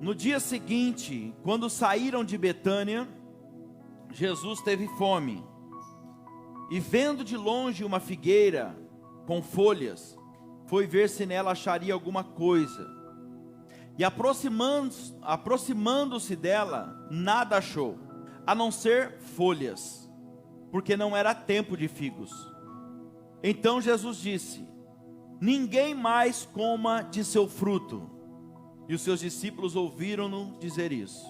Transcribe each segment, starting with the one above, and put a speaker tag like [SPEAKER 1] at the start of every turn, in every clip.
[SPEAKER 1] No dia seguinte, quando saíram de Betânia, Jesus teve fome. E vendo de longe uma figueira com folhas, foi ver se nela acharia alguma coisa. E aproximando-se dela, nada achou, a não ser folhas, porque não era tempo de figos. Então Jesus disse: ninguém mais coma de seu fruto. E os seus discípulos ouviram-no dizer isso.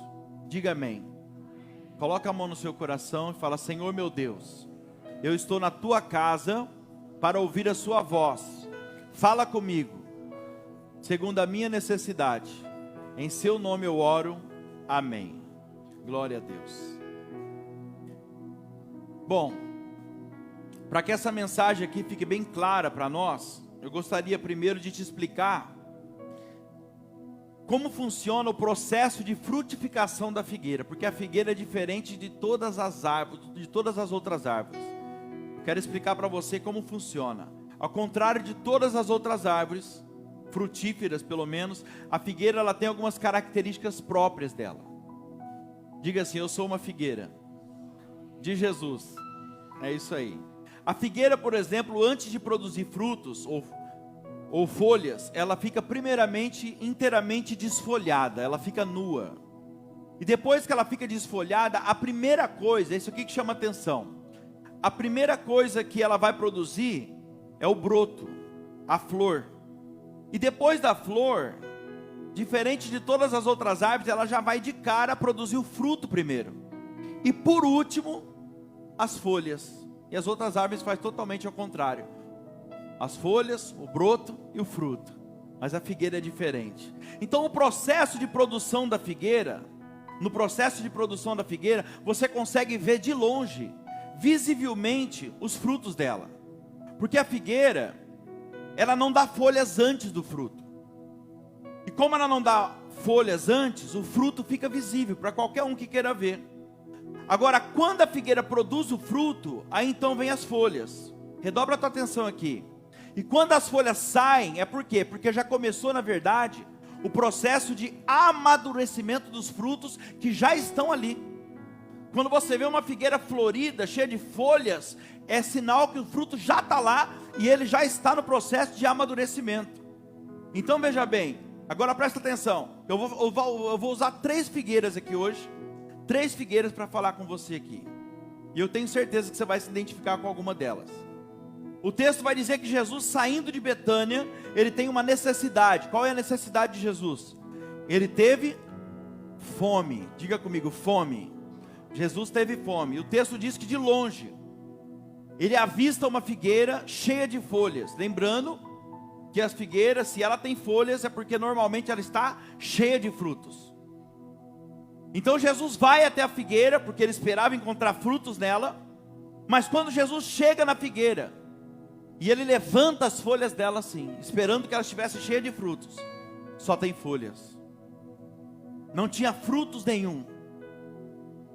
[SPEAKER 1] Diga amém. Coloca a mão no seu coração e fala: Senhor meu Deus, eu estou na tua casa para ouvir a sua voz. Fala comigo, segundo a minha necessidade. Em seu nome eu oro, amém. Glória a Deus. Bom, para que essa mensagem aqui fique bem clara para nós, eu gostaria primeiro de te explicar como funciona o processo de frutificação da figueira, porque a figueira é diferente de todas as árvores, de todas as outras árvores. Quero explicar para você como funciona. Ao contrário de todas as outras árvores frutíferas, pelo menos, a figueira ela tem algumas características próprias dela. Diga assim: eu sou uma figueira de Jesus. É isso aí. A figueira, por exemplo, antes de produzir frutos ou folhas, ela fica primeiramente inteiramente desfolhada, ela fica nua. E depois que ela fica desfolhada, a primeira coisa, é isso aqui que chama atenção. A primeira coisa que ela vai produzir é o broto, a flor. E depois da flor, diferente de todas as outras árvores, ela já vai de cara produzir o fruto primeiro. E por último, as folhas. E as outras árvores fazem totalmente ao contrário. As folhas, o broto e o fruto. Mas a figueira é diferente. Então o processo de produção da figueira, no processo de produção da figueira, você consegue ver de longe, visivelmente, os frutos dela. Porque a figueira, ela não dá folhas antes do fruto. E como ela não dá folhas antes, o fruto fica visível para qualquer um que queira ver. Agora, quando a figueira produz o fruto, aí então vem as folhas. Redobra a tua atenção aqui. E quando as folhas saem, é por quê? Porque já começou, na verdade, o processo de amadurecimento dos frutos que já estão ali. Quando você vê uma figueira florida, cheia de folhas, é sinal que o fruto já está lá e ele já está no processo de amadurecimento. Então veja bem, agora presta atenção. Eu vou usar 3 figueiras aqui hoje. 3 figueiras para falar com você aqui. E eu tenho certeza que você vai se identificar com alguma delas. O texto vai dizer que Jesus, saindo de Betânia, ele tem uma necessidade. Qual é a necessidade de Jesus? Ele teve fome. Diga comigo, fome. Jesus teve fome. O texto diz que de longe ele avista uma figueira cheia de folhas. Lembrando que as figueiras, se ela tem folhas, é porque normalmente ela está cheia de frutos. Então Jesus vai até a figueira, porque ele esperava encontrar frutos nela. Mas quando Jesus chega na figueira, e ele levanta as folhas dela assim, esperando que ela estivesse cheia de frutos, só tem folhas. Não tinha frutos nenhum.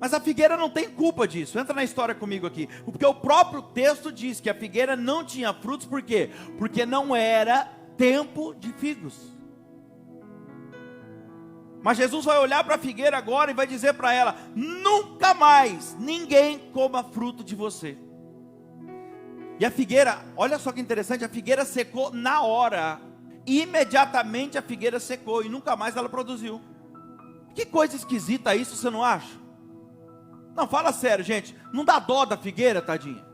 [SPEAKER 1] Mas a figueira não tem culpa disso. Entra na história comigo aqui. Porque o próprio texto diz que a figueira não tinha frutos. Por quê? Porque não era tempo de figos. Mas Jesus vai olhar para a figueira agora e vai dizer para ela: nunca mais ninguém coma fruto de você. E a figueira, olha só que interessante, a figueira secou na hora. Imediatamente a figueira secou e nunca mais ela produziu. Que coisa esquisita isso, você não acha? Não, fala sério, gente. Não dá dó da figueira, tadinha?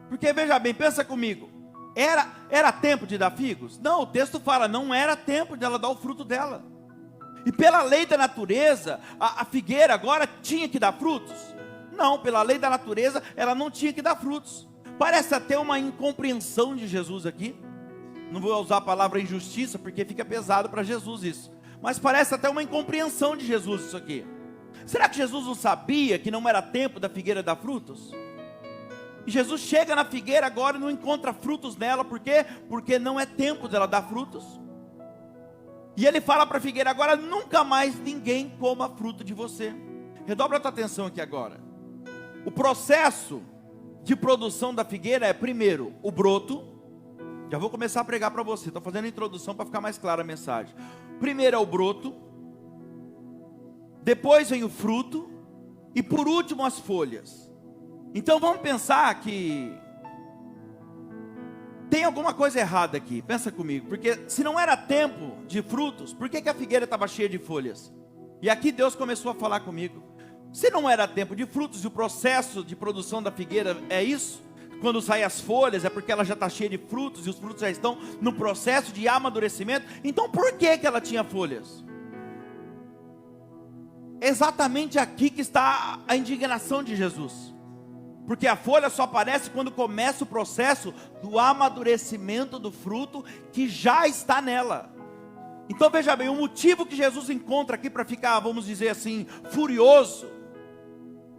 [SPEAKER 1] Porque veja bem, pensa comigo. Era tempo de dar figos? Não, o texto fala, não era tempo de ela dar o fruto dela. E pela lei da natureza, a figueira agora tinha que dar frutos? Não, pela lei da natureza, ela não tinha que dar frutos. Parece até uma incompreensão de Jesus aqui. Não vou usar a palavra injustiça, porque fica pesado para Jesus isso. Mas parece até uma incompreensão de Jesus isso aqui. Será que Jesus não sabia que não era tempo da figueira dar frutos? E Jesus chega na figueira agora e não encontra frutos nela. Por quê? Porque não é tempo dela dar frutos. E ele fala para a figueira agora: nunca mais ninguém coma fruto de você. Redobra a tua atenção aqui agora. O processo de produção da figueira é primeiro o broto. Já vou começar a pregar para você. Estou fazendo a introdução para ficar mais clara a mensagem. Primeiro é o broto. depois vem o fruto, e por último as folhas. Então vamos pensar que tem alguma coisa errada aqui, pensa comigo, porque se não era tempo de frutos, por que a figueira estava cheia de folhas? E aqui Deus começou a falar comigo, se não era tempo de frutos, e o processo de produção da figueira é isso, quando saem as folhas, é porque ela já está cheia de frutos, e os frutos já estão no processo de amadurecimento, então por que ela tinha folhas? Exatamente aqui que está a indignação de Jesus. Porque a folha só aparece quando começa o processo do amadurecimento do fruto que já está nela. Então veja bem, o motivo que Jesus encontra aqui para ficar, vamos dizer assim, furioso,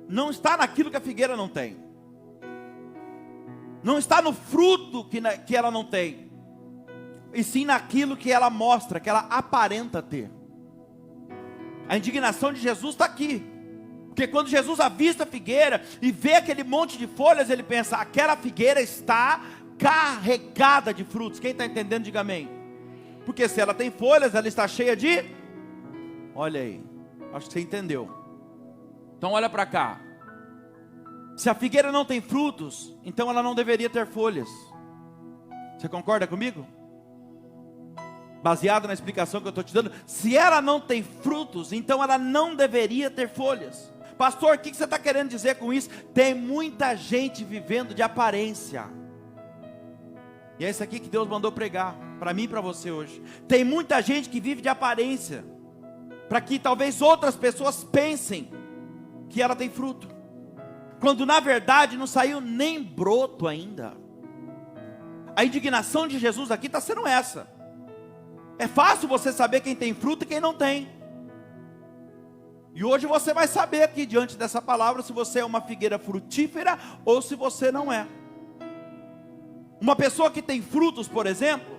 [SPEAKER 1] não está naquilo que a figueira não tem. Não está no fruto que ela não tem. E sim naquilo que ela mostra, que ela aparenta ter. A indignação de Jesus está aqui. Porque quando Jesus avista a figueira e vê aquele monte de folhas, ele pensa, aquela figueira está carregada de frutos. Quem está entendendo, diga amém. Porque se ela tem folhas, ela está cheia de... Olha aí, acho que você entendeu. Então olha para cá. Se a figueira não tem frutos, então ela não deveria ter folhas. Você concorda comigo? Baseado na explicação que eu estou te dando, se ela não tem frutos, então ela não deveria ter folhas. Pastor, o que você está querendo dizer com isso? Tem muita gente vivendo de aparência. E é isso aqui que Deus mandou pregar, para mim e para você hoje. Tem muita gente que vive de aparência, para que talvez outras pessoas pensem que ela tem fruto, quando na verdade não saiu nem broto ainda. A indignação de Jesus aqui está sendo essa. É fácil você saber quem tem fruto e quem não tem. E hoje você vai saber aqui diante dessa palavra se você é uma figueira frutífera ou se você não é. Uma pessoa que tem frutos, por exemplo,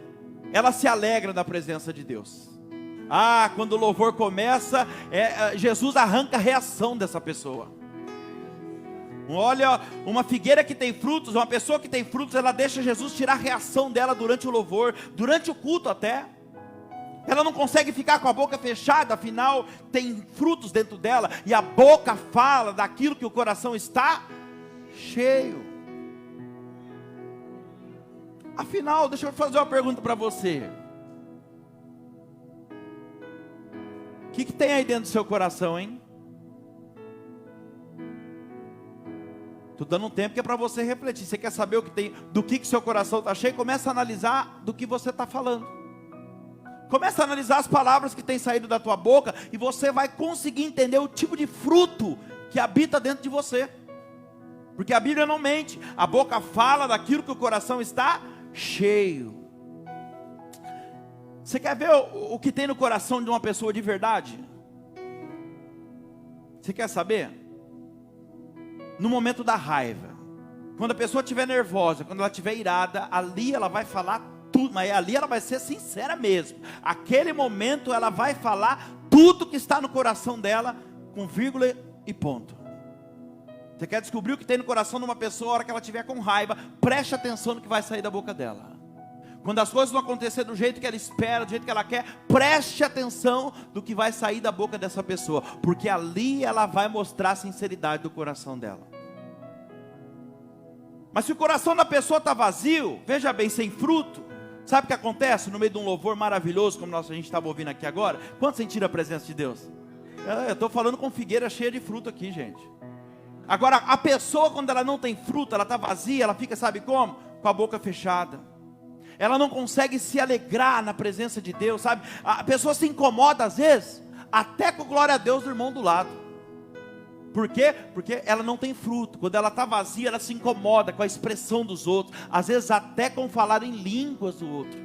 [SPEAKER 1] ela se alegra na presença de Deus. Quando o louvor começa, Jesus arranca a reação dessa pessoa. Olha, uma figueira que tem frutos, uma pessoa que tem frutos, ela deixa Jesus tirar a reação dela durante o louvor, durante o culto até. Ela não consegue ficar com a boca fechada, afinal tem frutos dentro dela, e a boca fala daquilo que o coração está cheio. Afinal, deixa eu fazer uma pergunta para você. O que tem aí dentro do seu coração, hein? Estou dando um tempo que é para você refletir. Você quer saber o que tem, do que seu coração está cheio? Começa a analisar do que você está falando. Começa a analisar as palavras que têm saído da tua boca, e você vai conseguir entender o tipo de fruto que habita dentro de você. Porque a Bíblia não mente, a boca fala daquilo que o coração está cheio. Você quer ver o que tem no coração de uma pessoa de verdade? Você quer saber? No momento da raiva, quando a pessoa estiver nervosa, quando ela estiver irada, ali ela vai falar tudo, mas ali ela vai ser sincera mesmo. Aquele momento ela vai falar tudo que está no coração dela, com vírgula e ponto. Você quer descobrir o que tem no coração de uma pessoa? A hora que ela estiver com raiva, preste atenção no que vai sair da boca dela. Quando as coisas não acontecer do jeito que ela espera, do jeito que ela quer, preste atenção do que vai sair da boca dessa pessoa, porque ali ela vai mostrar a sinceridade do coração dela. Mas se o coração da pessoa está vazio, veja bem, sem fruto, sabe o que acontece no meio de um louvor maravilhoso, como a gente estava ouvindo aqui agora? Quanto sentiram a presença de Deus? Eu estou falando com figueira cheia de fruto aqui, gente. Agora, a pessoa, quando ela não tem fruto, ela está vazia, ela fica, sabe como? Com a boca fechada. Ela não consegue se alegrar na presença de Deus, sabe? A pessoa se incomoda às vezes, até com glória a Deus do irmão do lado. Por quê? Porque ela não tem fruto. Quando ela está vazia, ela se incomoda com a expressão dos outros, às vezes até com falar em línguas do outro.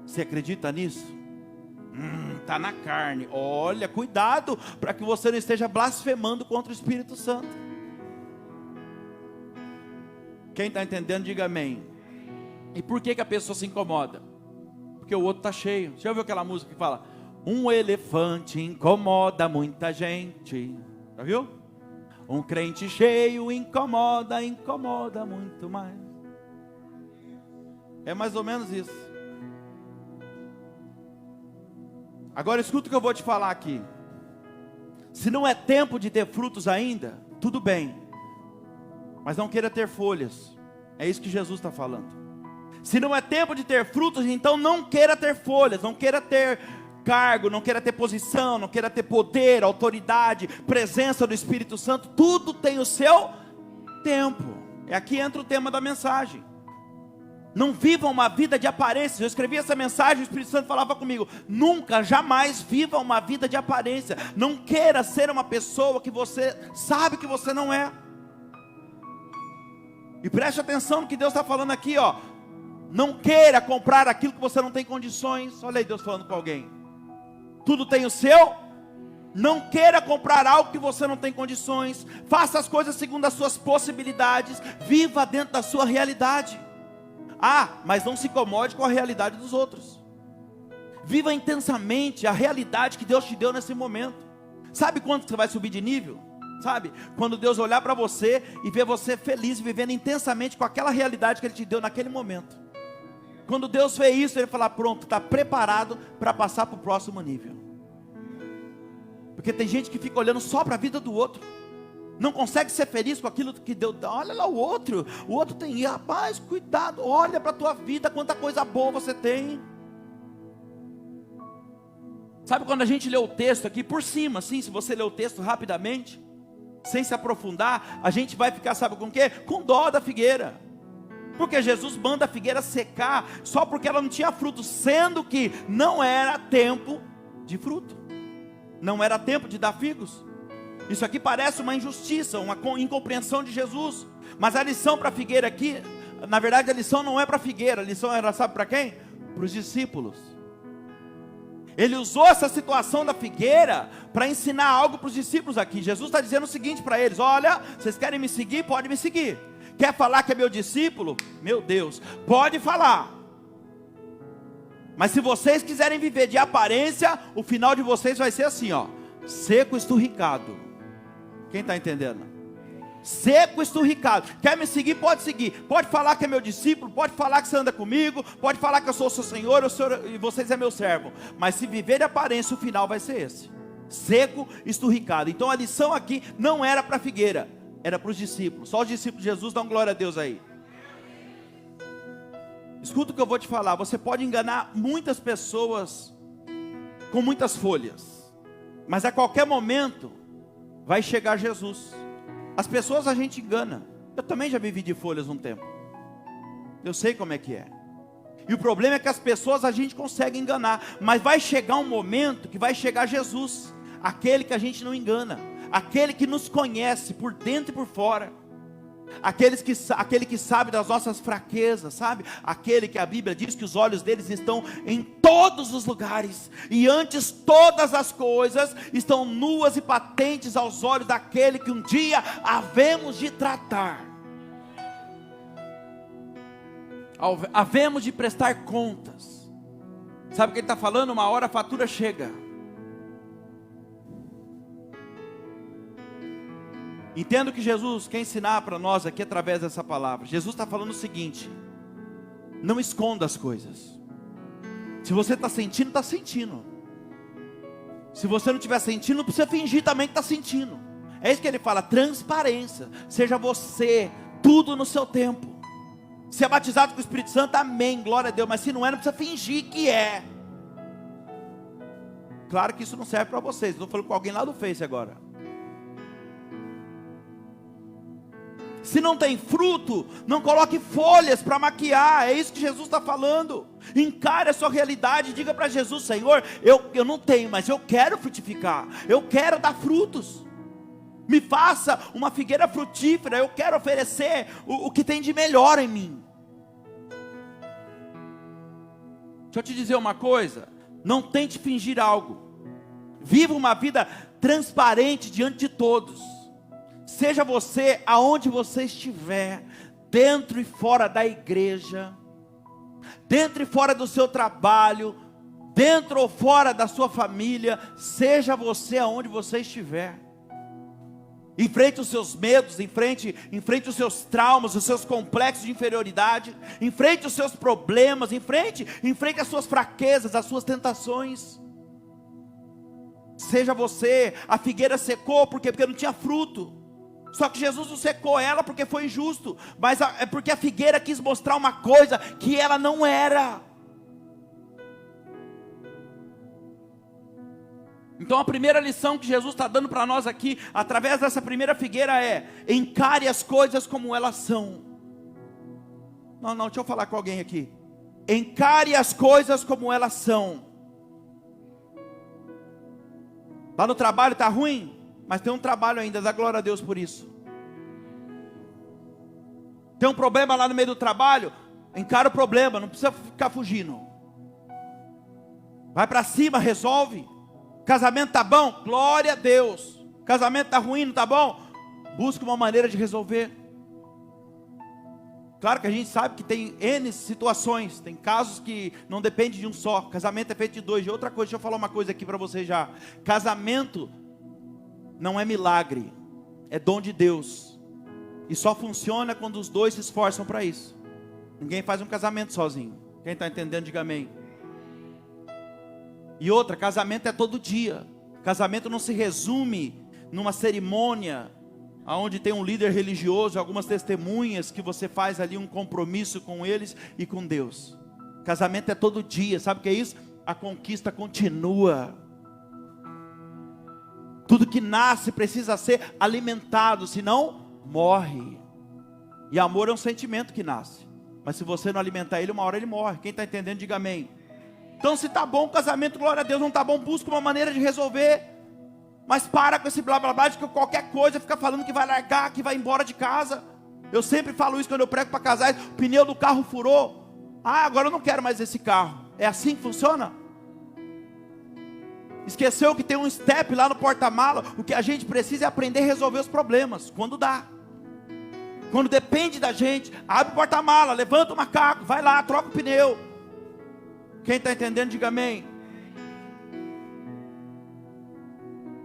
[SPEAKER 1] Você acredita nisso? Está na carne. Olha, cuidado para que você não esteja blasfemando contra o Espírito Santo. Quem está entendendo, diga amém. E por que a pessoa se incomoda? Porque o outro está cheio. Você já ouviu aquela música que fala: um elefante incomoda muita gente? Já viu? Um crente cheio incomoda muito mais. É mais ou menos isso. Agora escuta o que eu vou te falar aqui. Se não é tempo de ter frutos ainda, tudo bem, mas não queira ter folhas. É isso que Jesus está falando. Se não é tempo de ter frutos, então não queira ter folhas, não queira ter cargo, não queira ter posição, não queira ter poder, autoridade, presença do Espírito Santo. Tudo tem o seu tempo. É aqui entra o tema da mensagem. Não viva uma vida de aparência. Eu escrevi essa mensagem, o Espírito Santo falava comigo: nunca, jamais viva uma vida de aparência. Não queira ser uma pessoa que você sabe que você não é. E preste atenção no que Deus está falando aqui, ó. Não queira comprar aquilo que você não tem condições. Olha aí Deus falando com alguém. Tudo tem o seu. Não queira comprar algo que você não tem condições. Faça as coisas segundo as suas possibilidades. Viva dentro da sua realidade. Mas não se incomode com a realidade dos outros. Viva intensamente a realidade que Deus te deu nesse momento. Sabe quando você vai subir de nível? Sabe? Quando Deus olhar para você e ver você feliz, vivendo intensamente com aquela realidade que Ele te deu naquele momento. Quando Deus vê isso, Ele fala: pronto, está preparado para passar para o próximo nível. Porque tem gente que fica olhando só para a vida do outro. Não consegue ser feliz com aquilo que Deus dá. Olha lá o outro tem, rapaz, cuidado, olha para a tua vida, quanta coisa boa você tem. Sabe quando a gente lê o texto aqui por cima, assim, se você ler o texto rapidamente, sem se aprofundar, a gente vai ficar, sabe com o quê? Com dó da figueira. Porque Jesus manda a figueira secar, só porque ela não tinha fruto, sendo que não era tempo de fruto, não era tempo de dar figos. Isso aqui parece uma injustiça, uma incompreensão de Jesus. Mas a lição para a figueira aqui, na verdade a lição não é para a figueira, a lição era, sabe para quem? Para os discípulos. Ele usou essa situação da figueira para ensinar algo para os discípulos aqui. Jesus está dizendo o seguinte para eles: olha, vocês querem me seguir? Pode me seguir. Quer falar que é meu discípulo? Meu Deus, pode falar. Mas se vocês quiserem viver de aparência, o final de vocês vai ser assim, ó: seco, esturricado. Quem está entendendo? Seco, esturricado. Quer me seguir? Pode seguir. Pode falar que é meu discípulo, pode falar que você anda comigo, pode falar que eu sou o seu Senhor, e vocês é meu servo. Mas se viver de aparência, o final vai ser esse: seco, esturricado. Então a lição aqui não era para a figueira, era para os discípulos. Só os discípulos de Jesus dão glória a Deus aí. Escuta o que eu vou te falar. Você pode enganar muitas pessoas com muitas folhas, mas a qualquer momento vai chegar Jesus. As pessoas a gente engana. Eu também já vivi de folhas um tempo. Eu sei como é que é. E o problema é que as pessoas a gente consegue enganar, mas vai chegar um momento que vai chegar Jesus, aquele que a gente não engana, aquele que nos conhece por dentro e por fora, aquele que sabe das nossas fraquezas, sabe? Aquele que a Bíblia diz que os olhos deles estão em todos os lugares, e antes todas as coisas estão nuas e patentes aos olhos daquele que um dia havemos de tratar, havemos de prestar contas. Sabe o que ele está falando? Uma hora a fatura chega. Entendo o que Jesus quer ensinar para nós aqui através dessa palavra. Jesus está falando o seguinte: não esconda as coisas. Se você está sentindo, está sentindo. Se você não estiver sentindo, não precisa fingir também que está sentindo. É isso que ele fala: transparência. Seja você, tudo no seu tempo. Se é batizado com o Espírito Santo, amém, glória a Deus. Mas se não é, não precisa fingir que é. Claro que isso não serve para vocês. Estou falando com alguém lá do Face agora. Se não tem fruto, não coloque folhas para maquiar. É isso que Jesus está falando. Encare a sua realidade. Diga para Jesus: Senhor, eu não tenho, mas eu quero frutificar. Eu quero dar frutos. Me faça uma figueira frutífera. Eu quero oferecer o que tem de melhor em mim. Deixa eu te dizer uma coisa: não tente fingir algo. Viva uma vida transparente diante de todos. Seja você aonde você estiver, dentro e fora da igreja, dentro e fora do seu trabalho, dentro ou fora da sua família, seja você aonde você estiver. Enfrente os seus medos, enfrente os seus traumas, os seus complexos de inferioridade, enfrente os seus problemas, enfrente as suas fraquezas, as suas tentações. seja você, a figueira secou, por quê? Porque não tinha fruto. Só que Jesus não secou ela porque foi injusto, mas é porque a figueira quis mostrar uma coisa que ela não era. Então a primeira lição que Jesus está dando para nós aqui, através dessa primeira figueira é: encare as coisas como elas são. Não, deixa eu falar com alguém aqui. Encare as coisas como elas são. Lá no trabalho está ruim, mas tem um trabalho ainda, dá glória a Deus por isso. Tem um problema lá no meio do trabalho, encara o problema, não precisa ficar fugindo. Vai para cima, resolve. Casamento está bom? Glória a Deus. Casamento está ruim, não está bom? Busca uma maneira de resolver. Claro que a gente sabe que tem N situações, tem casos que não depende de um só. Casamento é feito de dois. E outra coisa, deixa eu falar uma coisa aqui para você já. Casamento não é milagre, é dom de Deus. E só funciona quando os dois se esforçam para isso. Ninguém faz um casamento sozinho. Quem está entendendo, diga amém. E outra, casamento é todo dia. Casamento não se resume numa cerimônia onde tem um líder religioso, algumas testemunhas, que você faz ali um compromisso com eles e com Deus. Casamento é todo dia, sabe o que é isso? A conquista continua. Tudo que nasce precisa ser alimentado, senão morre. E amor é um sentimento que nasce, mas se você não alimentar ele, uma hora ele morre. Quem está entendendo, diga amém. Então se está bom o casamento, glória a Deus. Não está bom, busca uma maneira de resolver. Mas para com esse blá blá blá de que qualquer coisa fica falando que vai largar, que vai embora de casa. Eu sempre falo isso quando eu prego para casais. O pneu do carro furou. Agora eu não quero mais esse carro. É assim que funciona? Esqueceu que tem um step lá no porta-mala. O que a gente precisa é aprender a resolver os problemas, quando dá. Quando depende da gente, abre o porta-mala, levanta o macaco, vai lá, troca o pneu. Quem está entendendo, diga amém.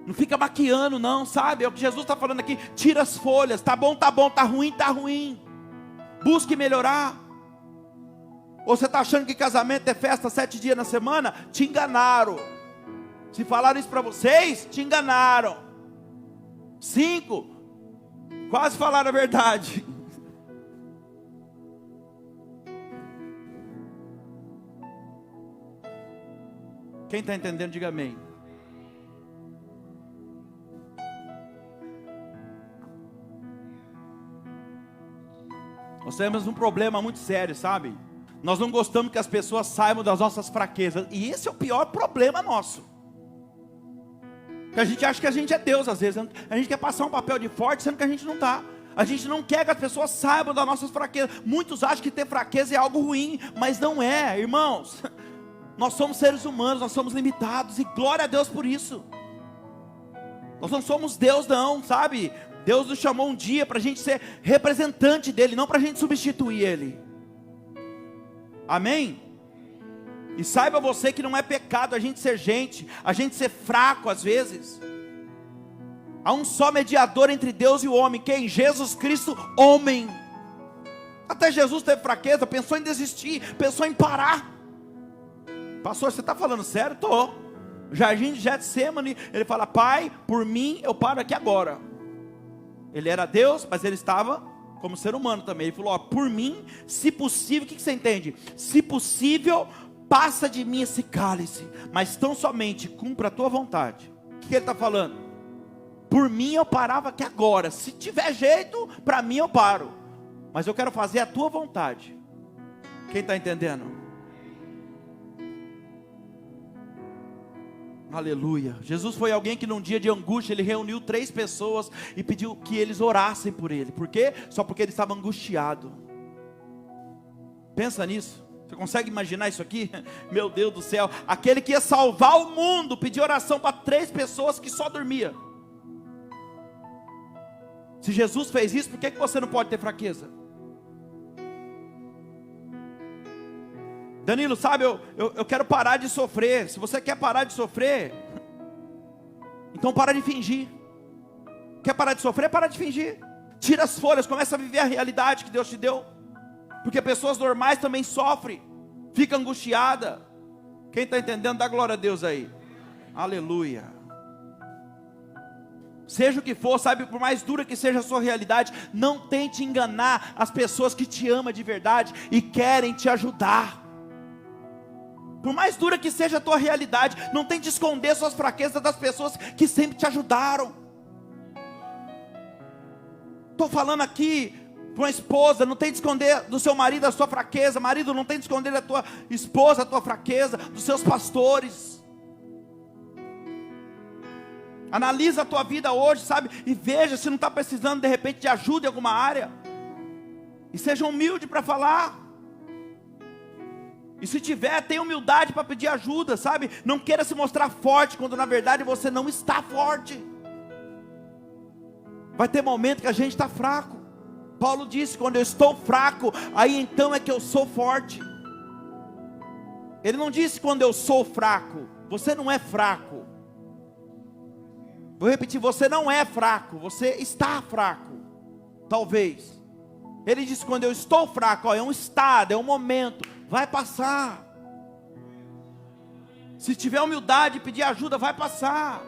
[SPEAKER 1] Não fica maquiando não, sabe? É o que Jesus está falando aqui. Tira as folhas, tá bom, tá ruim, tá ruim. Busque melhorar. Ou você está achando que casamento é festa 7 dias na semana? Te enganaram. Se falaram isso para vocês, te enganaram. 5, quase falaram a verdade. Quem está entendendo, diga amém. Nós temos um problema muito sério, sabe? Nós não gostamos que as pessoas saibam das nossas fraquezas. E esse é o pior problema nosso. Que a gente acha que a gente é Deus às vezes. A gente quer passar um papel de forte, sendo que a gente não está. A gente não quer que as pessoas saibam das nossas fraquezas. Muitos acham que ter fraqueza é algo ruim, mas não é, irmãos. Nós somos seres humanos, nós somos limitados. E glória a Deus por isso. Nós não somos Deus não, sabe? Deus nos chamou um dia para a gente ser representante dEle, não para a gente substituir Ele. Amém? E saiba você que não é pecado a gente ser gente, a gente ser fraco às vezes. Há um só mediador entre Deus e o homem, quem? Jesus Cristo, homem. Até Jesus teve fraqueza, pensou em desistir, pensou em parar. Pastor, você está falando sério? Estou. Jardim de Getsemane, ele fala: Pai, por mim eu paro aqui agora. Ele era Deus, mas ele estava como ser humano também. Ele falou: por mim, se possível, o que você entende? Se possível, passa de mim esse cálice, mas tão somente cumpra a tua vontade. O que ele está falando? Por mim eu parava aqui agora. Se tiver jeito, para mim eu paro. Mas eu quero fazer a tua vontade. Quem está entendendo? Aleluia. Jesus foi alguém que num dia de angústia, ele reuniu 3 pessoas e pediu que eles orassem por ele. Por quê? Só porque ele estava angustiado. Pensa nisso. Você consegue imaginar isso aqui? Meu Deus do céu. Aquele que ia salvar o mundo pediu oração para 3 pessoas que só dormiam. Se Jesus fez isso, por que você não pode ter fraqueza? Danilo, sabe, eu quero parar de sofrer. Se você quer parar de sofrer, então para de fingir. Quer parar de sofrer? Para de fingir. Tira as folhas, começa a viver a realidade que Deus te deu. Porque pessoas normais também sofrem, fica angustiada. Quem está entendendo, dá glória a Deus aí. Aleluia. Seja o que for, sabe, por mais dura que seja a sua realidade, não tente enganar as pessoas que te amam de verdade e querem te ajudar. Por mais dura que seja a tua realidade, não tente esconder suas fraquezas das pessoas que sempre te ajudaram. Estou falando aqui para uma esposa, não tente esconder do seu marido a sua fraqueza. Marido, não tente esconder da tua esposa a tua fraqueza, dos seus pastores. Analisa a tua vida hoje, sabe? E veja se não está precisando de repente de ajuda em alguma área. E seja humilde para falar. E se tiver, tenha humildade para pedir ajuda, sabe? Não queira se mostrar forte quando na verdade você não está forte. Vai ter momento que a gente está fraco. Paulo disse, quando eu estou fraco, aí então é que eu sou forte. Ele não disse quando eu sou fraco. Você não é fraco. Vou repetir, você não é fraco, você está fraco, talvez. Ele disse, quando eu estou fraco, ó, é um estado, é um momento, vai passar. Se tiver humildade e pedir ajuda, vai passar.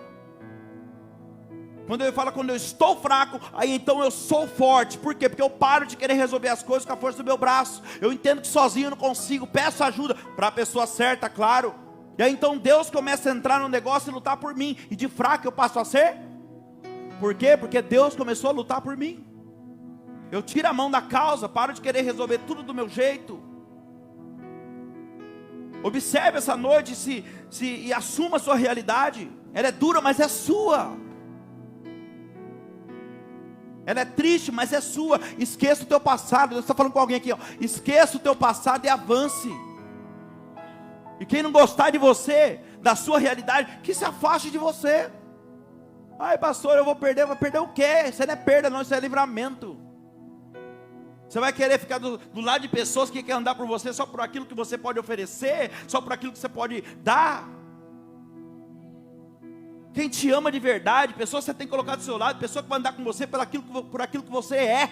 [SPEAKER 1] Quando ele fala, quando eu estou fraco, aí então eu sou forte. Por quê? Porque eu paro de querer resolver as coisas com a força do meu braço. Eu entendo que sozinho eu não consigo, peço ajuda, para a pessoa certa, claro. E aí então Deus começa a entrar no negócio e lutar por mim. E de fraco eu passo a ser? Por quê? Porque Deus começou a lutar por mim. Eu tiro a mão da causa, paro de querer resolver tudo do meu jeito. Observe essa noite e assuma a sua realidade. Ela é dura, mas é sua. Ela é triste, mas é sua. Esqueça o teu passado. Deus está falando com alguém aqui, ó. Esqueça o teu passado e avance. E quem não gostar de você, da sua realidade, que se afaste de você. Ai pastor, eu vou perder o quê? Isso não é perda não, isso é livramento. Você vai querer ficar do lado de pessoas que querem andar por você só por aquilo que você pode oferecer, só por aquilo que você pode dar. Quem te ama de verdade, pessoas que você tem que colocar do seu lado, pessoa que vai andar com você por aquilo que você é.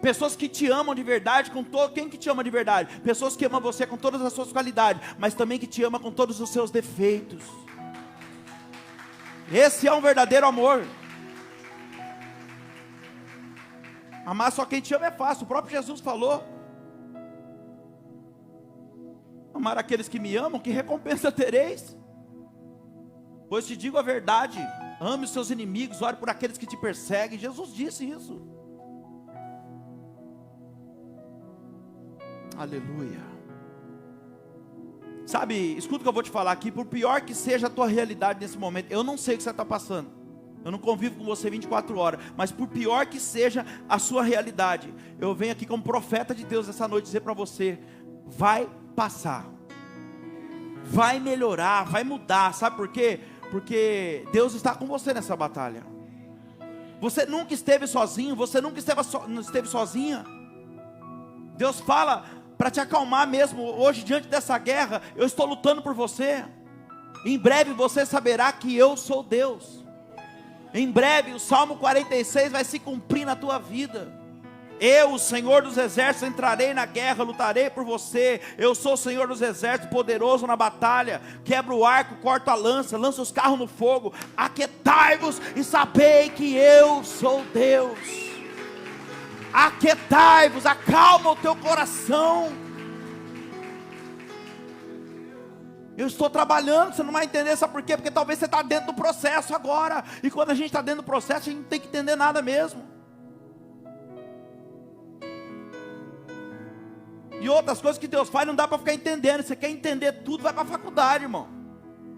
[SPEAKER 1] Pessoas que te amam de verdade, quem que te ama de verdade? Pessoas que amam você com todas as suas qualidades, mas também que te amam com todos os seus defeitos. Esse é um verdadeiro amor. Amar só quem te ama é fácil, o próprio Jesus falou. Amar aqueles que me amam, que recompensa tereis? Pois te digo a verdade, ame os seus inimigos, ore por aqueles que te perseguem. Jesus disse isso. Aleluia. Sabe, escuta o que eu vou te falar aqui. Por pior que seja a tua realidade nesse momento, eu não sei o que você está passando, eu não convivo com você 24 horas, mas por pior que seja a sua realidade, eu venho aqui como profeta de Deus essa noite dizer para você, vai passar, vai melhorar, vai mudar. Sabe por quê? Porque Deus está com você nessa batalha. Você nunca esteve sozinho, você nunca esteve sozinha. Deus fala para te acalmar mesmo. Hoje, diante dessa guerra, eu estou lutando por você. Em breve você saberá que eu sou Deus. Em breve o Salmo 46 vai se cumprir na tua vida. Eu, o Senhor dos exércitos, entrarei na guerra, lutarei por você. Eu sou o Senhor dos exércitos, poderoso na batalha. Quebro o arco, corto a lança, lanço os carros no fogo. Aquietai-vos e sabei que eu sou Deus. Aquietai-vos, acalma o teu coração. Eu estou trabalhando, você não vai entender, sabe por quê? Porque talvez você está dentro do processo agora. E quando a gente está dentro do processo, a gente não tem que entender nada mesmo. E outras coisas que Deus faz não dá para ficar entendendo. Você quer entender tudo, vai para a faculdade, irmão.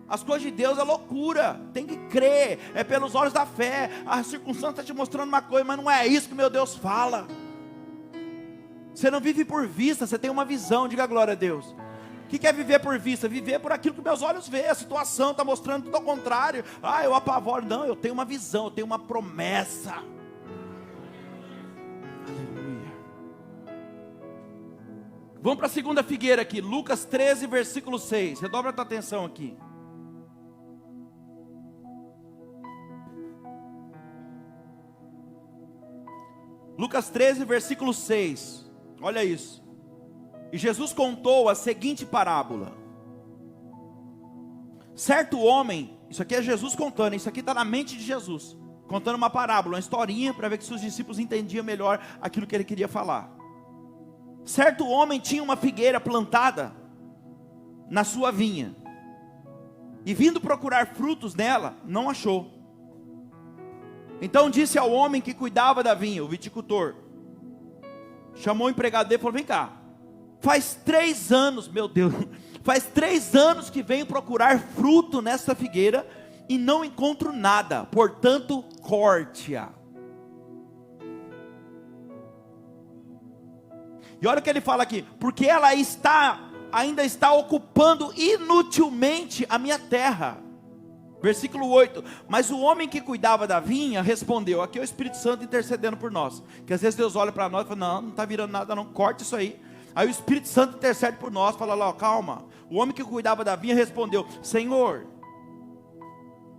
[SPEAKER 1] As coisas de Deus é loucura, tem que crer, é pelos olhos da fé. A circunstância está te mostrando uma coisa, mas não é isso que meu Deus fala. Você não vive por vista, você tem uma visão. Diga glória a Deus. O que é viver por vista? Viver por aquilo que meus olhos veem. A situação está mostrando tudo ao contrário. Ah, eu apavoro. Não, eu tenho uma visão, eu tenho uma promessa. Aleluia. Vamos para a segunda figueira aqui, Lucas 13, versículo 6. Redobra a tua atenção aqui. Lucas 13, versículo 6. Olha isso. E Jesus contou a seguinte parábola. Certo homem isso aqui é Jesus contando, isso aqui está na mente de Jesus, contando uma parábola, uma historinha, para ver que seus discípulos entendiam melhor aquilo que ele queria falar. Certo homem tinha uma figueira plantada na sua vinha, e vindo procurar frutos nela, não achou. Então disse ao homem que cuidava da vinha, o viticultor, chamou o empregado dele e falou: vem cá, faz 3 anos, meu Deus, faz 3 anos que venho procurar fruto nessa figueira, e não encontro nada, portanto corte-a. E olha o que ele fala aqui: porque ela ainda está ocupando inutilmente a minha terra. Versículo 8: mas o homem que cuidava da vinha respondeu, aqui é o Espírito Santo intercedendo por nós, que às vezes Deus olha para nós e fala: não está virando nada não, corte isso aí. Aí o Espírito Santo intercede por nós, fala lá, calma. O homem que cuidava da vinha respondeu: Senhor,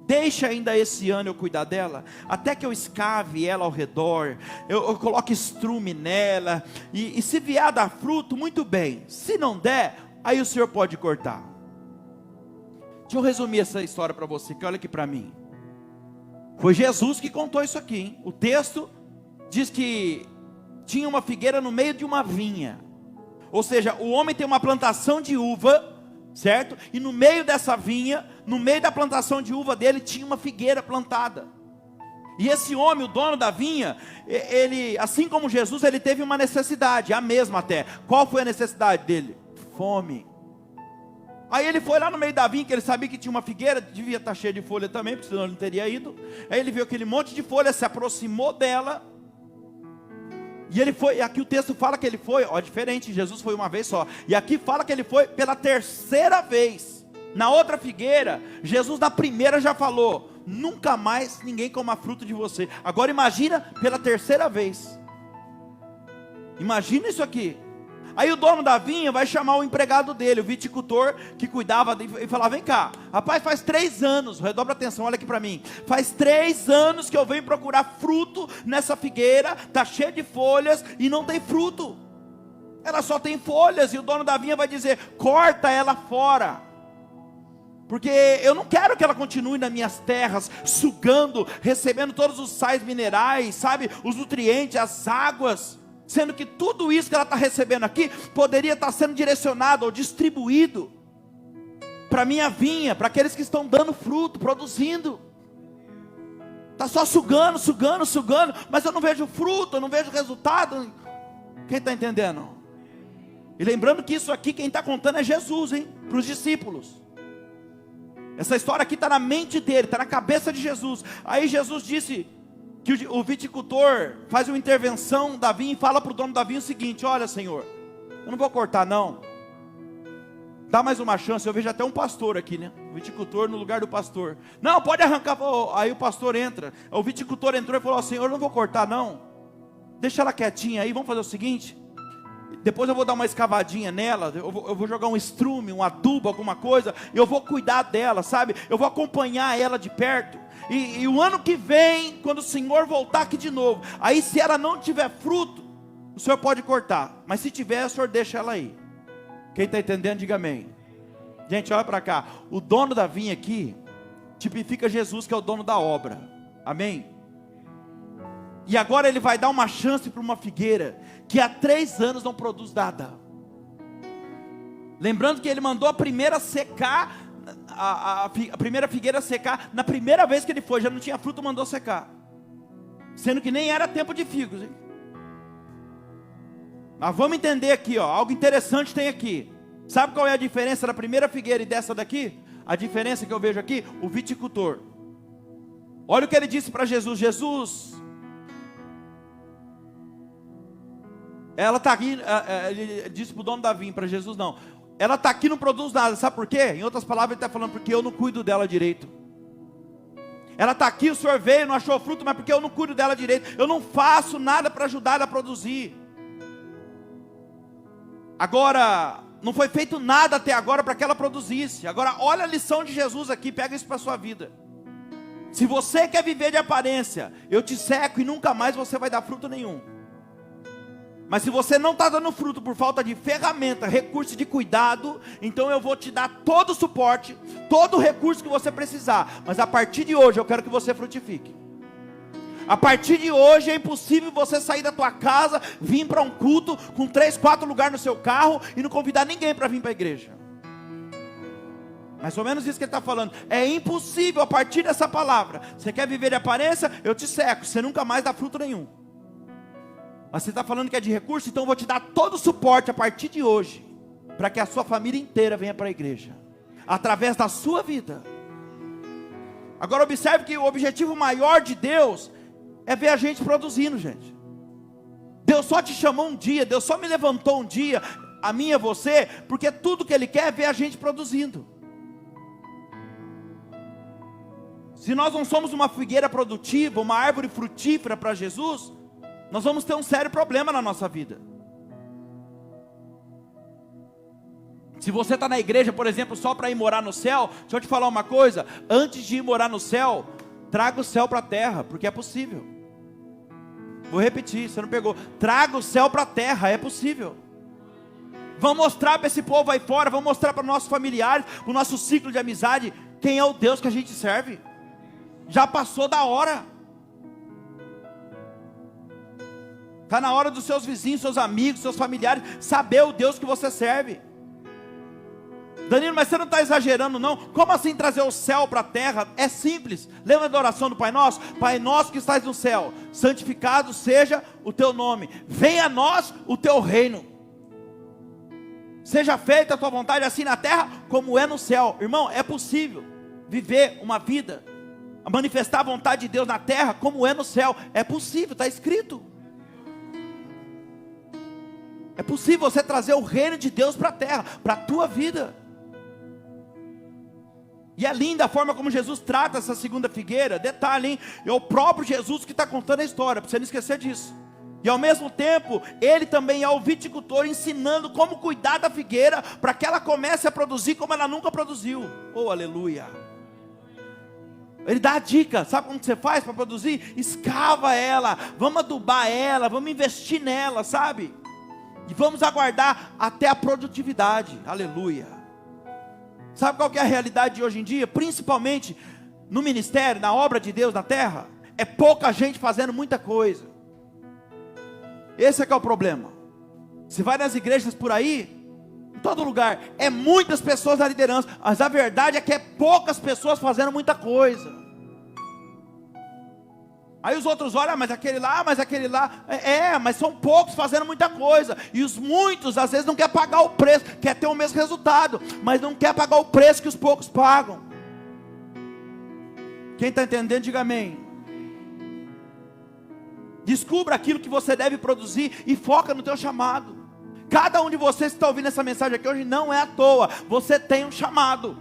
[SPEAKER 1] deixa ainda esse ano eu cuidar dela, até que eu escave ela ao redor, eu coloque estrume nela, e se vier a dar fruto, muito bem, se não der, aí o Senhor pode cortar. Deixa eu resumir essa história para você, que olha aqui para mim. Foi Jesus que contou isso aqui, hein? O texto diz que tinha uma figueira no meio de uma vinha, ou seja, o homem tem uma plantação de uva, certo? E no meio dessa vinha, no meio da plantação de uva dele, tinha uma figueira plantada. E esse homem, o dono da vinha, ele, assim como Jesus, ele teve uma necessidade, a mesma até. Qual foi a necessidade dele? Fome. Aí ele foi lá no meio da vinha, que ele sabia que tinha uma figueira, devia estar cheia de folha também, porque senão ele não teria ido. Aí ele viu aquele monte de folha, se aproximou dela, e ele foi, e aqui o texto fala que ele foi, ó, diferente, Jesus foi uma vez só, e aqui fala que ele foi pela 3ª vez. Na outra figueira, Jesus na primeira já falou: nunca mais ninguém coma fruto de você. Agora imagina pela 3ª vez. Imagina isso aqui. Aí o dono da vinha vai chamar o empregado dele, o viticultor que cuidava, e falar: vem cá, rapaz, faz 3 anos, redobra atenção, olha aqui para mim, faz 3 anos que eu venho procurar fruto nessa figueira, está cheia de folhas e não tem fruto, ela só tem folhas. E o dono da vinha vai dizer: corta ela fora, porque eu não quero que ela continue nas minhas terras, sugando, recebendo todos os sais minerais, sabe, os nutrientes, as águas, sendo que tudo isso que ela está recebendo aqui, poderia estar sendo direcionado ou distribuído para a minha vinha, para aqueles que estão dando fruto, produzindo. Está só sugando, mas eu não vejo fruto, eu não vejo resultado. Quem está entendendo? E lembrando que isso aqui, quem está contando é Jesus, hein? Para os discípulos. Essa história aqui está na mente dele, está na cabeça de Jesus. Aí Jesus disse que o viticultor faz uma intervenção da vinha e fala para o dono da vinha o seguinte: olha, Senhor, eu não vou cortar não, dá mais uma chance. Eu vejo até um pastor aqui, né? O viticultor no lugar do pastor: não, pode arrancar. Aí o pastor entra, o viticultor entrou e falou: Senhor, eu não vou cortar não, deixa ela quietinha aí, vamos fazer o seguinte, depois eu vou dar uma escavadinha nela, eu vou jogar um estrume, um adubo, alguma coisa, eu vou cuidar dela, sabe, eu vou acompanhar ela de perto, e o ano que vem, quando o Senhor voltar aqui de novo, aí se ela não tiver fruto, o Senhor pode cortar, mas se tiver, o Senhor deixa ela aí. Quem está entendendo, diga amém. Gente, olha para cá, o dono da vinha aqui tipifica Jesus, que é o dono da obra, amém? E agora ele vai dar uma chance para uma figueira que há 3 anos não produz nada. Lembrando que ele mandou a primeira secar, a primeira figueira secar, na primeira vez que ele foi, já não tinha fruto, mandou secar, sendo que nem era tempo de figos, hein? Mas vamos entender aqui, ó, algo interessante tem aqui. Sabe qual é a diferença da primeira figueira e dessa daqui? A diferença que eu vejo aqui, o viticultor. Olha o que ele disse para Jesus: Jesus, ela está aqui, ele disse para o dono da vinha, para Jesus não, ela está aqui, não produz nada, sabe por quê? Em outras palavras ele está falando: porque eu não cuido dela direito. Ela está aqui, o Senhor veio, não achou fruto, mas porque eu não cuido dela direito, eu não faço nada para ajudar ela a produzir. Agora, não foi feito nada até agora para que ela produzisse. Agora olha a lição de Jesus aqui, pega isso para a sua vida. Se você quer viver de aparência, eu te seco e nunca mais você vai dar fruto nenhum. Mas se você não está dando fruto por falta de ferramenta, recurso de cuidado, então eu vou te dar todo o suporte, todo o recurso que você precisar. Mas a partir de hoje eu quero que você frutifique. A partir de hoje é impossível você sair da tua casa, vir para um culto com 3, 4 lugares no seu carro e não convidar ninguém para vir para a igreja. Mais ou menos isso que ele está falando. É impossível a partir dessa palavra. Você quer viver de aparência? Eu te seco. Você nunca mais dá fruto nenhum. Mas você está falando que é de recurso? Então eu vou te dar todo o suporte a partir de hoje, para que a sua família inteira venha para a igreja, através da sua vida. Agora observe que o objetivo maior de Deus é ver a gente produzindo, gente. Deus só te chamou um dia, Deus só me levantou um dia, a mim e a você, porque tudo que Ele quer é ver a gente produzindo. Se nós não somos uma figueira produtiva, uma árvore frutífera para Jesus, nós vamos ter um sério problema na nossa vida. Se você está na igreja, por exemplo, só para ir morar no céu, deixa eu te falar uma coisa, antes de ir morar no céu, traga o céu para a terra, porque é possível. Vou repetir, você não pegou. Traga o céu para a terra, é possível. Vamos mostrar para esse povo aí fora, vamos mostrar para nossos familiares, para o nosso ciclo de amizade, quem é o Deus que a gente serve. Já passou da hora. Está na hora dos seus vizinhos, seus amigos, seus familiares, saber o Deus que você serve. Danilo, mas você não está exagerando não? Como assim trazer o céu para a terra? É simples. Lembra da oração do Pai Nosso? Pai Nosso que estás no céu, santificado seja o teu nome. Venha a nós o teu reino. Seja feita a tua vontade assim na terra como é no céu. Irmão, é possível viver uma vida, manifestar a vontade de Deus na terra como é no céu. É possível, está escrito. É possível você trazer o reino de Deus para a terra, para a tua vida. E é linda a forma como Jesus trata essa segunda figueira. Detalhe, hein? É o próprio Jesus que está contando a história, para você não esquecer disso. E ao mesmo tempo, Ele também é o viticultor, ensinando como cuidar da figueira, para que ela comece a produzir como ela nunca produziu. Oh, aleluia! Ele dá a dica, sabe como você faz para produzir? Escava ela, vamos adubar ela, vamos investir nela, sabe? E vamos aguardar até a produtividade, aleluia. Sabe qual que é a realidade de hoje em dia? Principalmente no ministério, na obra de Deus na terra, é pouca gente fazendo muita coisa. Esse é que é o problema. Você vai nas igrejas por aí, em todo lugar, é muitas pessoas na liderança, mas a verdade é que é poucas pessoas fazendo muita coisa. Aí os outros olham, mas aquele lá, mas são poucos fazendo muita coisa, e os muitos às vezes não quer pagar o preço, quer ter o mesmo resultado, mas não quer pagar o preço que os poucos pagam. Quem está entendendo, diga amém. Descubra aquilo que você deve produzir e foca no teu chamado. Cada um de vocês que está ouvindo essa mensagem aqui hoje não é à toa, você tem um chamado,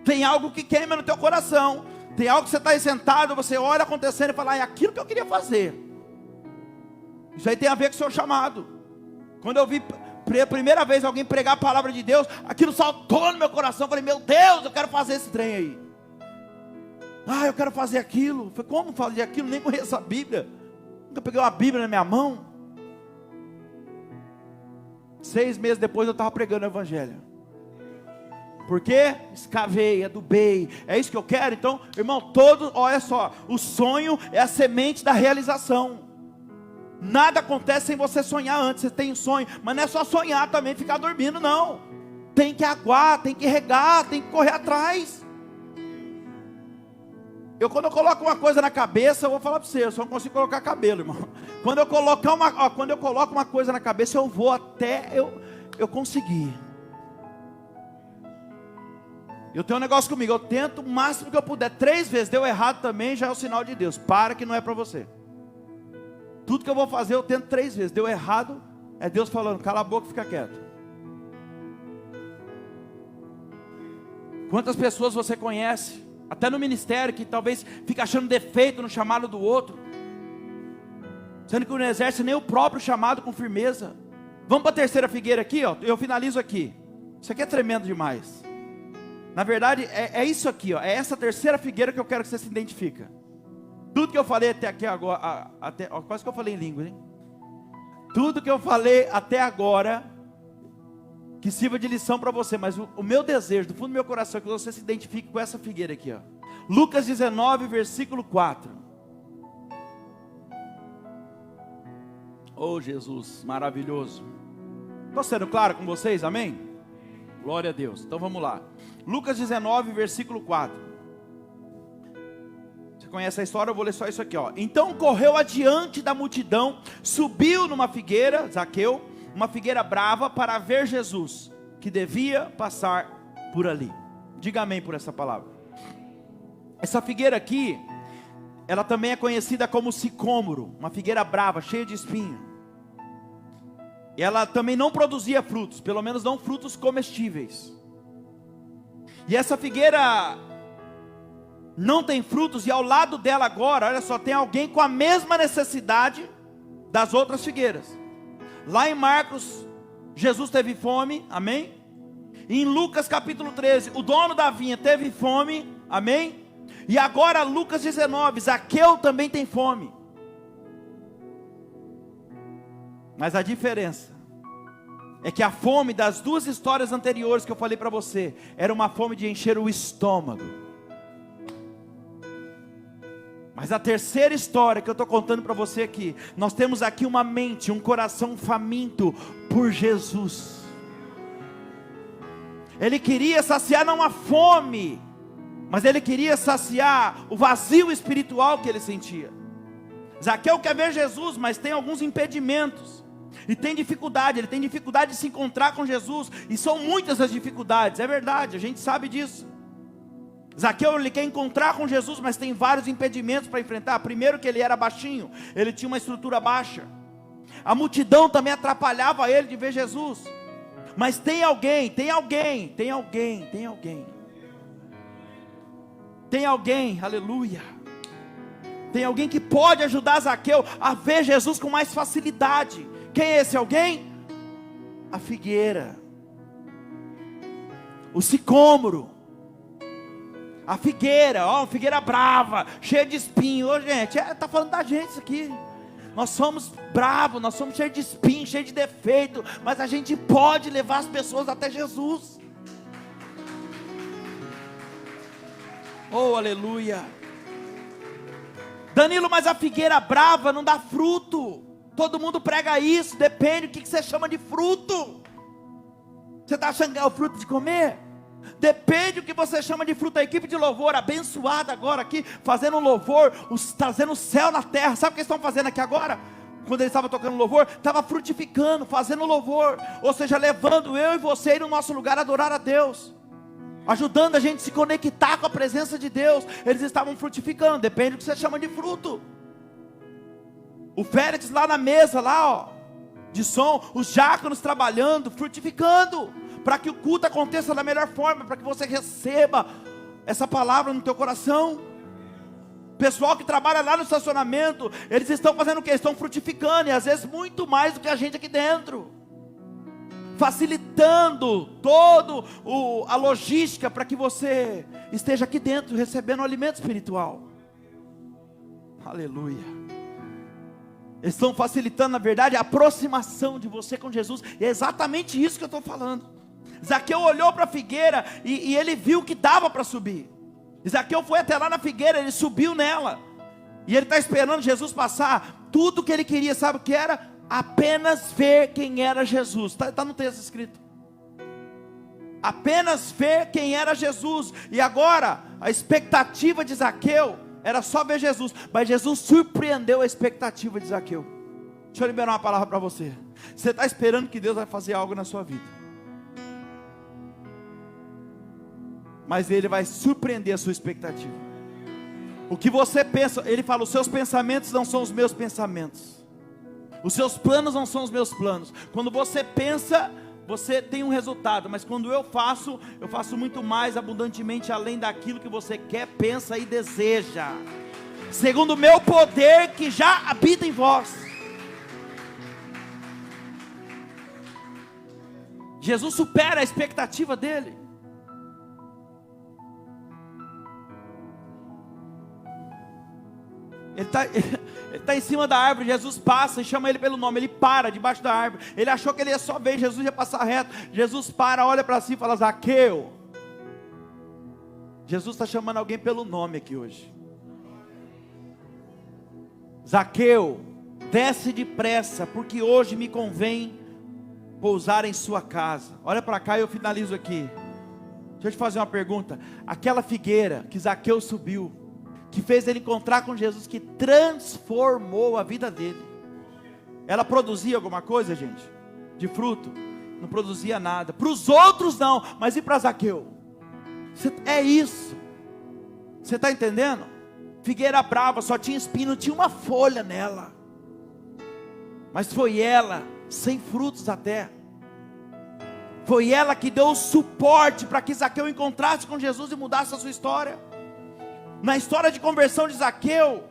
[SPEAKER 1] tem algo que queima no teu coração. Tem algo que você está aí sentado, você olha acontecendo e fala, é aquilo que eu queria fazer. Isso aí tem a ver com o seu chamado. Quando eu vi a primeira vez alguém pregar a palavra de Deus, aquilo saltou no meu coração. Eu falei, meu Deus, eu quero fazer esse trem aí. Eu quero fazer aquilo. Eu falei, como fazer aquilo? Nem conheço a Bíblia. Nunca peguei uma Bíblia na minha mão. 6 meses depois eu estava pregando o Evangelho. Por quê? Escavei, adubei. É isso que eu quero? Então, irmão, olha só, o sonho é a semente da realização. Nada acontece sem você sonhar antes. Você tem um sonho, mas não é só sonhar também, ficar dormindo, não. Tem que aguar, tem que regar, tem que correr atrás. Quando eu coloco uma coisa na cabeça, eu vou falar para você, eu só não consigo colocar cabelo, irmão. Quando eu coloco uma coisa na cabeça, eu vou até eu conseguir. Eu tenho um negócio comigo, eu tento o máximo que eu puder, 3 vezes, deu errado também, já é o sinal de Deus, para que não é para você. Tudo que eu vou fazer, eu tento 3 vezes, deu errado, é Deus falando, cala a boca e fica quieto. Quantas pessoas você conhece, até no ministério, que talvez fica achando defeito no chamado do outro, sendo que não exerce nem o próprio chamado com firmeza. Vamos para a terceira figueira aqui, ó. Eu finalizo aqui, isso aqui é tremendo demais. Na verdade, é isso aqui, ó. É essa terceira figueira que eu quero que você se identifique. Tudo que eu falei até aqui agora, quase que eu falei em língua, hein? Tudo que eu falei até agora, que sirva de lição para você, mas o meu desejo, do fundo do meu coração, é que você se identifique com essa figueira aqui, ó. Lucas 19, versículo 4. Oh Jesus, maravilhoso. Estou sendo claro com vocês, amém? Glória a Deus. Então vamos lá. Lucas 19, versículo 4. Você conhece a história? Eu vou ler só isso aqui, ó. Então correu adiante da multidão, subiu numa figueira, Zaqueu, uma figueira brava, para ver Jesus, que devia passar por ali. Diga amém por essa palavra. Essa figueira aqui, ela também é conhecida como sicômoro, uma figueira brava, cheia de espinho. E ela também não produzia frutos, pelo menos não frutos comestíveis. E essa figueira não tem frutos, e ao lado dela agora, olha só, tem alguém com a mesma necessidade das outras figueiras. Lá em Marcos, Jesus teve fome, amém? E em Lucas capítulo 13, o dono da vinha teve fome, amém? E agora Lucas 19, Zaqueu também tem fome. Mas a diferença é que a fome das duas histórias anteriores que eu falei para você, era uma fome de encher o estômago. Mas a terceira história que eu estou contando para você aqui, nós temos aqui uma mente, um coração faminto por Jesus. Ele queria saciar não a fome, mas ele queria saciar o vazio espiritual que ele sentia. Zaqueu quer ver Jesus, mas tem alguns impedimentos. E tem dificuldade, ele tem dificuldade de se encontrar com Jesus. E são muitas as dificuldades, é verdade, a gente sabe disso. Zaqueu, ele quer encontrar com Jesus, mas tem vários impedimentos para enfrentar. Primeiro que ele era baixinho, ele tinha uma estrutura baixa. A multidão também atrapalhava ele de ver Jesus. Mas tem alguém, aleluia. Tem alguém que pode ajudar Zaqueu a ver Jesus com mais facilidade. Quem é esse alguém? A figueira, o sicômoro, a figueira, ó, uma figueira brava, cheia de espinho. Ô, gente, está falando da gente isso aqui. Nós somos bravos, nós somos cheios de espinho, cheios de defeito, mas a gente pode levar as pessoas até Jesus. Oh, aleluia. Danilo, mas a figueira brava não dá fruto. Todo mundo prega isso, depende do que você chama de fruto. Você está achando que é o fruto de comer? Depende do que você chama de fruto. A equipe de louvor, abençoada agora aqui, fazendo um louvor, trazendo o céu na terra. Sabe o que eles estão fazendo aqui agora? Quando eles estavam tocando louvor, estava frutificando, fazendo louvor. Ou seja, levando eu e você no nosso lugar a adorar a Deus, ajudando a gente a se conectar com a presença de Deus. Eles estavam frutificando, depende do que você chama de fruto. O Félix lá na mesa, lá ó, de som, os diáconos trabalhando, frutificando, para que o culto aconteça da melhor forma, para que você receba essa palavra no teu coração. Pessoal que trabalha lá no estacionamento, eles estão fazendo o quê? Estão frutificando, e às vezes muito mais do que a gente aqui dentro, facilitando toda a logística para que você esteja aqui dentro, recebendo o alimento espiritual. Aleluia. Eles estão facilitando, na verdade, a aproximação de você com Jesus. E é exatamente isso que eu estou falando. Zaqueu olhou para a figueira e ele viu que dava para subir. Zaqueu foi até lá na figueira, ele subiu nela. E ele está esperando Jesus passar. Tudo que ele queria, sabe o que era? Apenas ver quem era Jesus. Está no texto escrito. Apenas ver quem era Jesus. E agora, a expectativa de Zaqueu era só ver Jesus, mas Jesus surpreendeu a expectativa de Zaqueu. Deixa eu liberar uma palavra para você. Você está esperando que Deus vai fazer algo na sua vida, mas Ele vai surpreender a sua expectativa. O que você pensa, Ele fala, os seus pensamentos não são os meus pensamentos, os seus planos não são os meus planos. Quando você pensa, você tem um resultado, mas quando eu faço muito mais abundantemente além daquilo que você quer, pensa e deseja, segundo o meu poder que já habita em vós. Jesus supera a expectativa dele. Ele está em cima da árvore, Jesus passa e chama ele pelo nome, ele para debaixo da árvore, ele achou que ele ia só ver, Jesus ia passar reto, Jesus para, olha para si e fala: Zaqueu. Jesus está chamando alguém pelo nome aqui hoje. Zaqueu, desce depressa, porque hoje me convém pousar em sua casa. Olha para cá e eu finalizo aqui. Deixa eu te fazer uma pergunta. Aquela figueira que Zaqueu subiu, que fez ele encontrar com Jesus, que transformou a vida dele, ela produzia alguma coisa, gente? De fruto? Não produzia nada. Para os outros não, mas e para Zaqueu? É isso. Você está entendendo? Figueira brava, só tinha espinho, não tinha uma folha nela. Mas foi ela, sem frutos até. Foi ela que deu o suporte para que Zaqueu encontrasse com Jesus e mudasse a sua história. Na história de conversão de Zaqueu,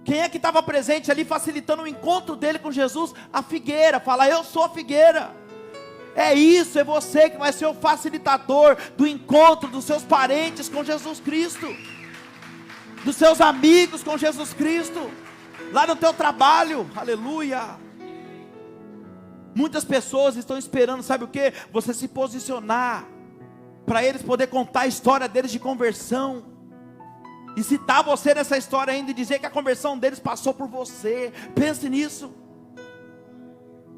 [SPEAKER 1] quem é que estava presente ali facilitando o encontro dele com Jesus? A figueira. Fala: eu sou a figueira. É isso, é você que vai ser o facilitador do encontro dos seus parentes com Jesus Cristo, dos seus amigos com Jesus Cristo, lá no teu trabalho. Aleluia. Muitas pessoas estão esperando, sabe o que? Você se posicionar, para eles poder contar a história deles de conversão, e citar você nessa história ainda, e dizer que a conversão deles passou por você. Pense nisso,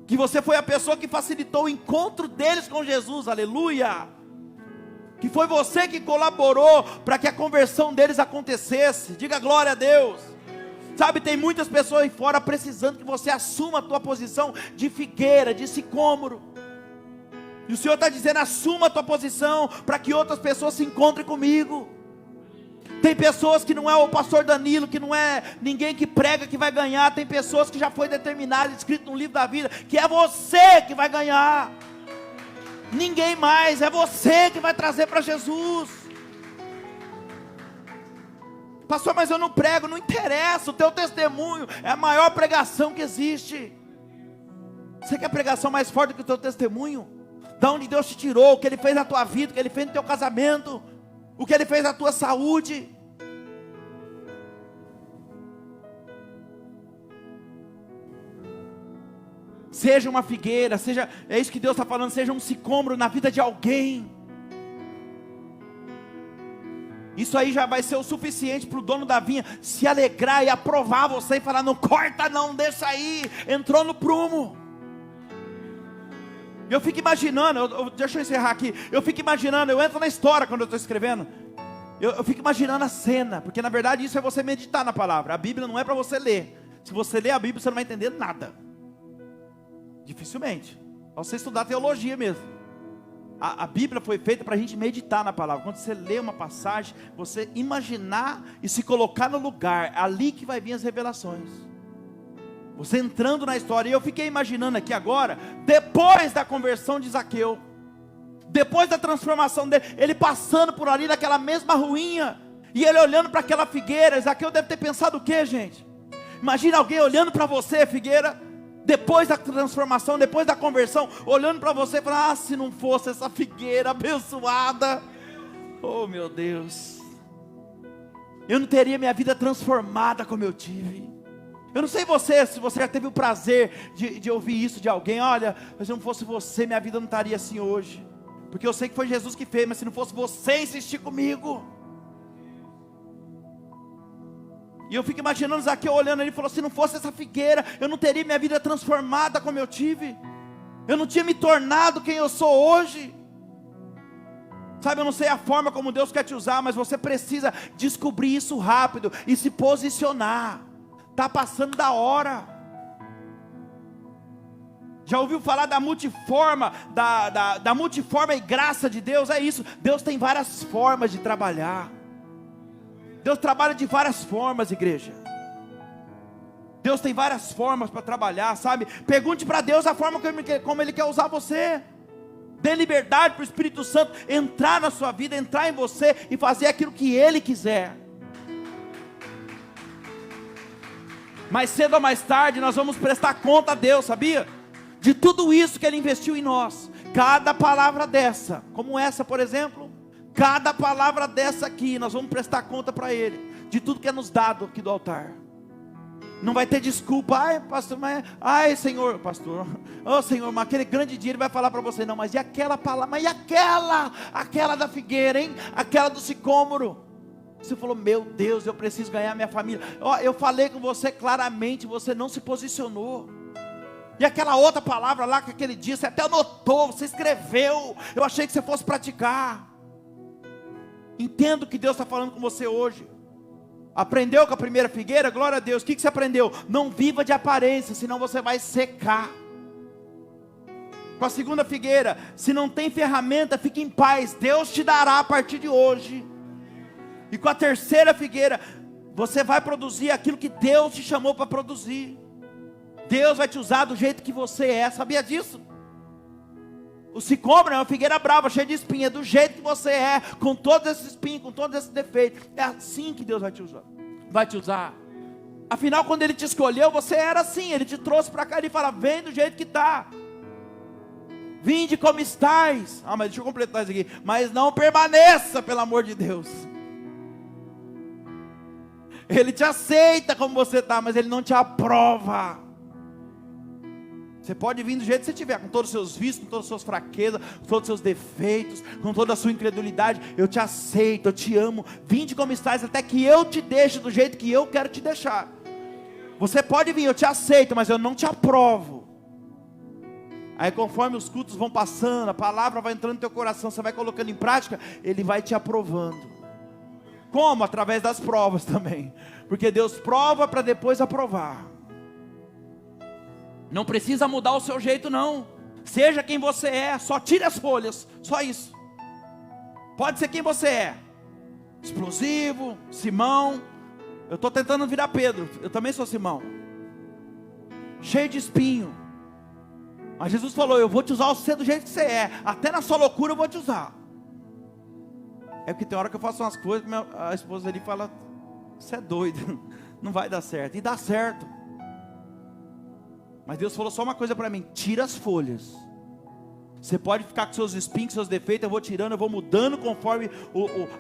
[SPEAKER 1] que você foi a pessoa que facilitou o encontro deles com Jesus. Aleluia. Que foi você que colaborou para que a conversão deles acontecesse. Diga glória a Deus. Sabe, tem muitas pessoas aí fora precisando que você assuma a tua posição de figueira, de sicômoro. E o Senhor está dizendo: assuma a tua posição, para que outras pessoas se encontrem comigo. Tem pessoas que não é o pastor Danilo, que não é ninguém que prega que vai ganhar. Tem pessoas que já foi determinado, escrito no livro da vida, que é você que vai ganhar. Ninguém mais, é você que vai trazer para Jesus. Pastor, mas eu não prego. Não interessa, o teu testemunho é a maior pregação que existe. Você quer pregação mais forte do que o teu testemunho? Da onde Deus te tirou, o que Ele fez na tua vida, o que Ele fez no teu casamento, o que Ele fez na tua saúde. Seja uma figueira, é isso que Deus está falando, seja um sicômoro na vida de alguém. Isso aí já vai ser o suficiente para o dono da vinha se alegrar e aprovar você e falar: não corta não, deixa aí, entrou no prumo. Eu fico imaginando, deixa eu encerrar aqui, eu fico imaginando, eu entro na história quando eu estou escrevendo, eu fico imaginando a cena, porque na verdade isso é você meditar na palavra. A Bíblia não é para você ler. Se você ler a Bíblia, você não vai entender nada. Dificilmente. Só você estudar teologia mesmo. A Bíblia foi feita para a gente meditar na palavra. Quando você lê uma passagem, você imaginar e se colocar no lugar, ali que vai vir as revelações. Você entrando na história. E eu fiquei imaginando aqui agora, depois da conversão de Zaqueu, depois da transformação dele, ele passando por ali naquela mesma ruinha, e ele olhando para aquela figueira. Zaqueu deve ter pensado o que, gente? Imagina alguém olhando para você, figueira, depois da transformação, depois da conversão, olhando para você e falando: ah, se não fosse essa figueira abençoada, oh meu Deus, eu não teria minha vida transformada como eu tive. Eu não sei você, se você já teve o prazer de ouvir isso de alguém: olha, mas se não fosse você, minha vida não estaria assim hoje, porque eu sei que foi Jesus que fez, mas se não fosse você insistir comigo. E eu fico imaginando Zaqueu olhando, ele falou: se não fosse essa figueira, eu não teria minha vida transformada como eu tive, eu não tinha me tornado quem eu sou hoje. Sabe, eu não sei a forma como Deus quer te usar, mas você precisa descobrir isso rápido e se posicionar. Está passando da hora. Já ouviu falar da multiforma, da multiforma e graça de Deus? É isso, Deus tem várias formas de trabalhar. Deus trabalha de várias formas, igreja. Deus tem várias formas para trabalhar, sabe? Pergunte para Deus a forma como Ele quer usar você. Dê liberdade para o Espírito Santo entrar na sua vida, entrar em você e fazer aquilo que Ele quiser. Mais cedo ou mais tarde nós vamos prestar conta a Deus, sabia? De tudo isso que Ele investiu em nós. Cada palavra dessa, como essa por exemplo, cada palavra dessa aqui, nós vamos prestar conta para Ele, de tudo que é nos dado aqui do altar. Não vai ter desculpa. Ai, pastor, mas... Ai, Senhor, pastor. Oh, Senhor, mas aquele grande dia ele vai falar para você. Não, mas e aquela palavra? Mas e aquela? Aquela da figueira, hein? Aquela do sicômoro. Você falou, meu Deus, eu preciso ganhar minha família. Oh, eu falei com você claramente, você não se posicionou. E aquela outra palavra lá que aquele dia você até anotou, você escreveu. Eu achei que você fosse praticar. Entendo o que Deus está falando com você hoje. Aprendeu com a primeira figueira? Glória a Deus. O que você aprendeu? Não viva de aparência, senão você vai secar. Com a segunda figueira, se não tem ferramenta, fique em paz, Deus te dará a partir de hoje. E com a terceira figueira, você vai produzir aquilo que Deus te chamou para produzir. Deus vai te usar do jeito que você é, sabia disso? O sicômoro é uma figueira brava, cheia de espinha, do jeito que você é, com todos esses espinhos, com todos esses defeitos. É assim que Deus vai te usar. Vai te usar. Afinal, quando Ele te escolheu, você era assim. Ele te trouxe para cá, Ele fala, vem do jeito que está. Vinde como estais. Ah, mas deixa eu completar isso aqui. Mas não permaneça, pelo amor de Deus. Ele te aceita como você está, mas Ele não te aprova. Você pode vir do jeito que você estiver, com todos os seus vícios, com todas as suas fraquezas, com todos os seus defeitos, com toda a sua incredulidade. Eu te aceito, eu te amo. Vinde como estás, até que eu te deixe do jeito que eu quero te deixar. Você pode vir, eu te aceito, mas eu não te aprovo. Aí conforme os cultos vão passando, a palavra vai entrando no teu coração, você vai colocando em prática, Ele vai te aprovando. Como? Através das provas também. Porque Deus prova para depois aprovar. Não precisa mudar o seu jeito não. Seja quem você é, só tire as folhas, só isso. Pode ser quem você é. Explosivo, Simão. Eu estou tentando virar Pedro, eu também sou Simão. Cheio de espinho. Mas Jesus falou, eu vou te usar você do jeito que você é. Até na sua loucura eu vou te usar. É porque tem hora que eu faço umas coisas que a esposa ali fala, você é doido, não vai dar certo. E dá certo. Mas Deus falou só uma coisa para mim, tira as folhas. Você pode ficar com seus espinhos, seus defeitos, eu vou tirando, eu vou mudando conforme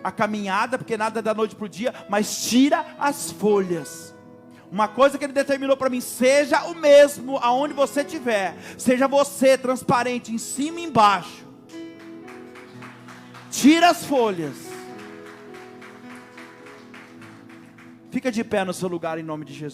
[SPEAKER 1] a caminhada, porque nada é da noite para o dia, mas tira as folhas. Uma coisa que Ele determinou para mim, seja o mesmo aonde você estiver, seja você transparente em cima e embaixo. Tira as folhas. Fica de pé no seu lugar em nome de Jesus.